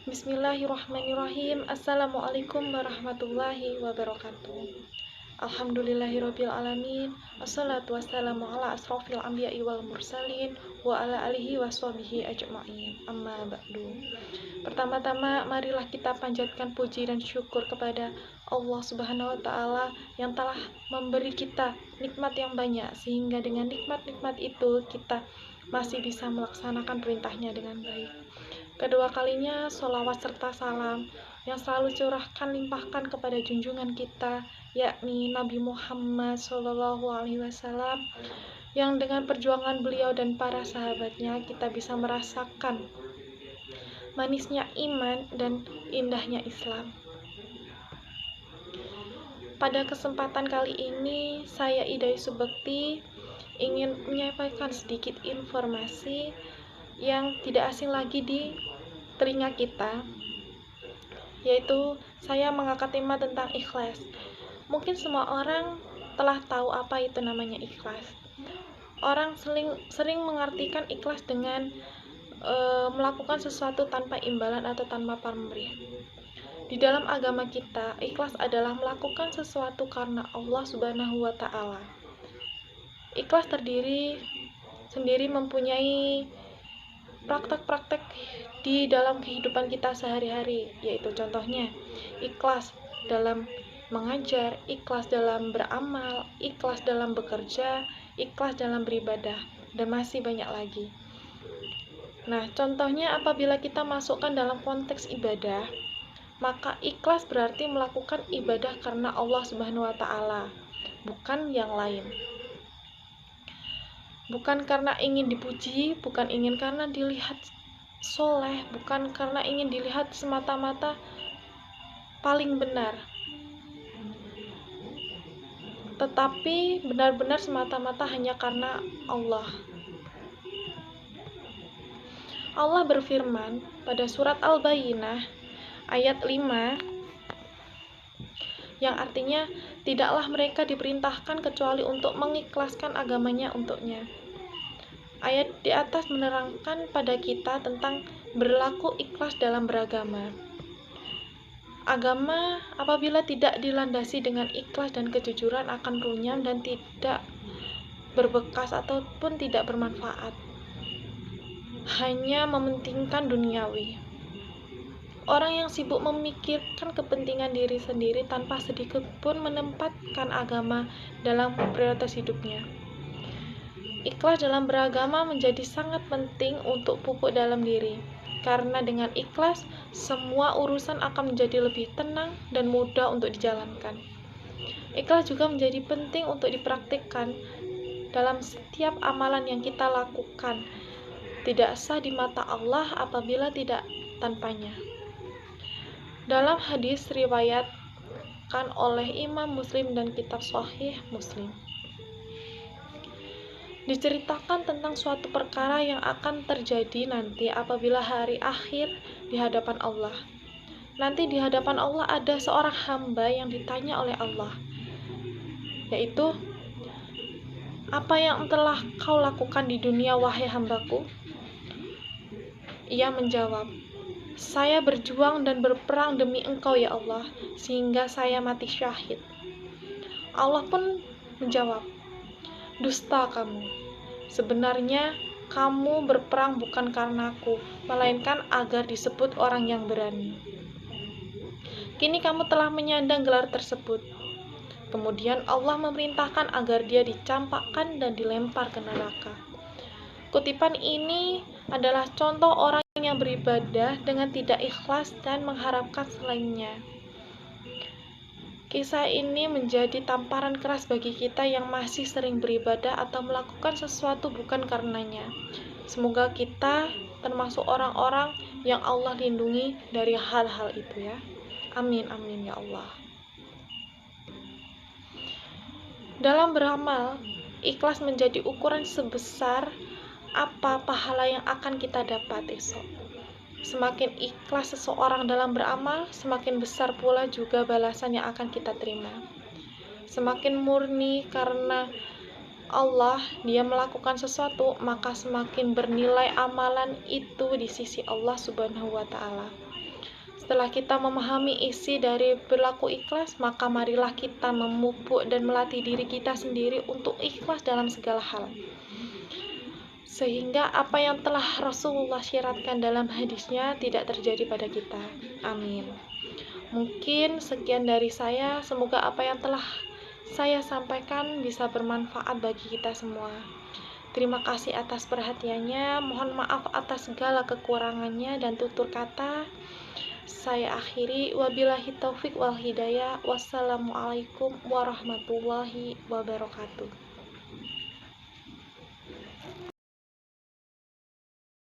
Bismillahirrahmanirrahim. Assalamualaikum warahmatullahi wabarakatuh. Alhamdulillahirabbil alamin. Wassalatu wassalamu ala asrofil anbiya'i wal mursalin wa ala alihi washabihi ajma'in. Amma ba'du. Pertama-tama marilah kita panjatkan puji dan syukur kepada Allah Subhanahu wa taala yang telah memberi kita nikmat yang banyak, sehingga dengan nikmat-nikmat itu kita masih bisa melaksanakan perintahnya dengan baik. Kedua kalinya, sholawat serta salam yang selalu curahkan limpahkan kepada junjungan kita, yakni Nabi Muhammad SAW, yang dengan perjuangan beliau dan para sahabatnya kita bisa merasakan manisnya iman dan indahnya Islam. Pada kesempatan kali ini, saya Ida Subekti ingin menyampaikan sedikit informasi yang tidak asing lagi di telinga kita, yaitu saya mengangkat tema tentang ikhlas. Mungkin semua orang telah tahu apa itu namanya ikhlas. Orang sering mengartikan ikhlas dengan melakukan sesuatu tanpa imbalan atau tanpa pamrih. Di dalam agama kita, ikhlas adalah melakukan sesuatu karena Allah Subhanahu wa taala. Ikhlas sendiri mempunyai praktek-praktek di dalam kehidupan kita sehari-hari, yaitu contohnya ikhlas dalam mengajar, ikhlas dalam beramal, ikhlas dalam bekerja, ikhlas dalam beribadah, dan masih banyak lagi. Nah, contohnya apabila kita masukkan dalam konteks ibadah, maka ikhlas berarti melakukan ibadah karena Allah Subhanahu wa taala, bukan yang lain. Bukan karena ingin dipuji, bukan ingin karena dilihat soleh, bukan karena ingin dilihat semata-mata paling benar, tetapi benar-benar semata-mata hanya karena Allah. Allah berfirman pada surat Al-Bayyinah ayat 5, yang artinya tidaklah mereka diperintahkan kecuali untuk mengikhlaskan agamanya untuknya. Ayat di atas menerangkan pada kita tentang berlaku ikhlas dalam beragama. Agama apabila tidak dilandasi dengan ikhlas dan kejujuran akan runyam dan tidak berbekas ataupun tidak bermanfaat. Hanya mementingkan duniawi. Orang yang sibuk memikirkan kepentingan diri sendiri tanpa sedikit pun menempatkan agama dalam prioritas hidupnya. Ikhlas dalam beragama menjadi sangat penting untuk pupuk dalam diri, karena dengan ikhlas, semua urusan akan menjadi lebih tenang dan mudah untuk dijalankan. Ikhlas juga menjadi penting untuk dipraktikkan dalam setiap amalan yang kita lakukan. Tidak sah di mata Allah apabila tidak tanpanya. Dalam hadis riwayatkan oleh Imam Muslim dan kitab Sahih Muslim, diceritakan tentang suatu perkara yang akan terjadi nanti apabila hari akhir di hadapan Allah. Nanti di hadapan Allah ada seorang hamba yang ditanya oleh Allah, yaitu, apa yang telah kau lakukan di dunia wahai hambaku? Ia menjawab, saya berjuang dan berperang demi engkau ya Allah, sehingga saya mati syahid. Allah pun menjawab, dusta kamu. Sebenarnya kamu berperang bukan karenaku, melainkan agar disebut orang yang berani. Kini kamu telah menyandang gelar tersebut. Kemudian Allah memerintahkan agar dia dicampakkan dan dilempar ke neraka. Kutipan ini adalah contoh orang yang beribadah dengan tidak ikhlas dan mengharapkan selainnya. Kisah ini menjadi tamparan keras bagi kita yang masih sering beribadah atau melakukan sesuatu bukan karenanya. Semoga kita termasuk orang-orang yang Allah lindungi dari hal-hal itu ya. Amin, amin ya Allah. Dalam beramal, ikhlas menjadi ukuran sebesar apa pahala yang akan kita dapat esok. Semakin ikhlas seseorang dalam beramal, semakin besar pula juga balasan yang akan kita terima. Semakin murni karena Allah dia melakukan sesuatu, maka semakin bernilai amalan itu di sisi Allah Subhanahu wa taala. Setelah kita memahami isi dari berlaku ikhlas, maka marilah kita memupuk dan melatih diri kita sendiri untuk ikhlas dalam segala hal. Sehingga apa yang telah Rasulullah syaratkan dalam hadisnya tidak terjadi pada kita. Amin. Mungkin sekian dari saya, semoga apa yang telah saya sampaikan bisa bermanfaat bagi kita semua. Terima kasih atas perhatiannya, mohon maaf atas segala kekurangannya dan tutur kata. Saya akhiri, wabillahi taufik wal hidayah. Wassalamualaikum warahmatullahi wabarakatuh.